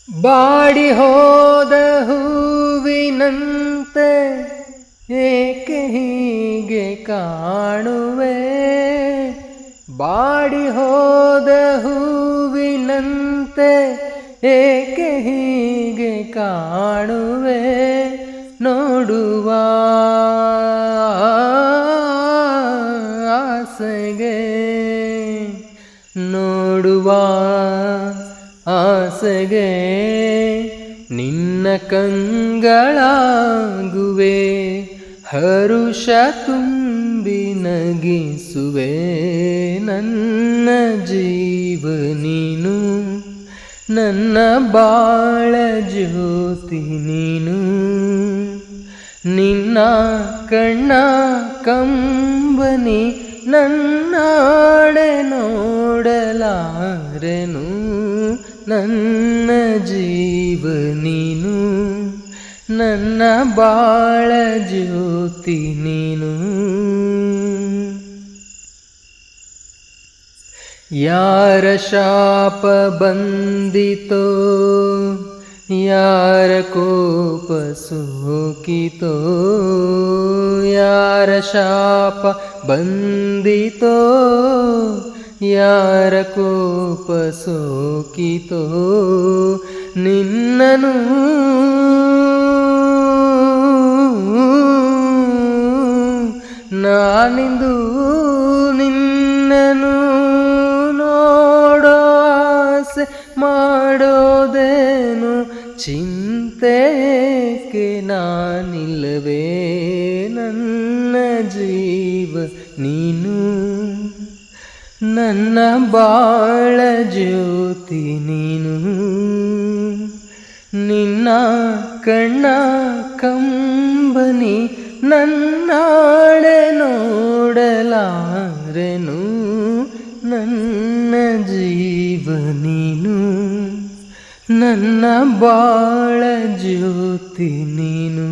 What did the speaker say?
Body ಹೋದ ಹೂವಿನಂತೆ ಏಕೆ ಹೀಗೆ ಕಾಣುವೆ, ಬಾಡಿ ಹೋದ ಹೂವಿನಂತೆ ಏಕೆ ಹೀಗೆ ಕಾಣುವೆ, ನೋಡುವ ಆಸೆಗೆ ನೋಡುವ ಆಸೆಗೆ ನಿನ್ನ ಕಂಗಳಾಗುವೆ, ಹರುಷ ತುಂಬಿ ನಗಿಸುವೆ, ನನ್ನ ಜೀವ ನೀನು, ನನ್ನ ಬಾಳ ಜ್ಯೋತಿ ನೀನು, ನಿನ್ನ ಕಣ್ಣ ಕಂಬನಿ ನನ್ನಾಡೆ ನೋಡಲಾರೆನು, ನನ್ನ ಜೀವ ನೀನು, ನನ್ನ ಬಾಳ ಜ್ಯೋತಿ ನೀನು. ಯಾರ ಶಾಪ ಬಂದಿತೋ, ಯಾರ ಕೋಪ ಸೋಕಿತೋ, ಯಾರ ಶಾಪ ಬಂದಿತೋ, ಯಾರ ಕೋಪ ಸೋಕಿತೋ, ನಿನ್ನನು ನಾನಿಂದು ನಿನ್ನನು ನೋಡೋ ಆಸೆ ಮಾಡೋದೇನು, ಚಿಂತೆಗೆ ನಾನಿಲ್ಲವೇ, ನನ್ನ ಜೀವ ನೀನು, ನನ್ನ ಬಾಳ ಜ್ಯೋತಿ ನೀನು, ನಿನ್ನ ಕಣ್ಣ ಕಂಬನಿ ನನ್ನಾಡೆ ನೋಡಲಾರೆನು, ನನ್ನ ಜೀವ ನೀನು, ನನ್ನ ಬಾಳ ಜ್ಯೋತಿ ನೀನು.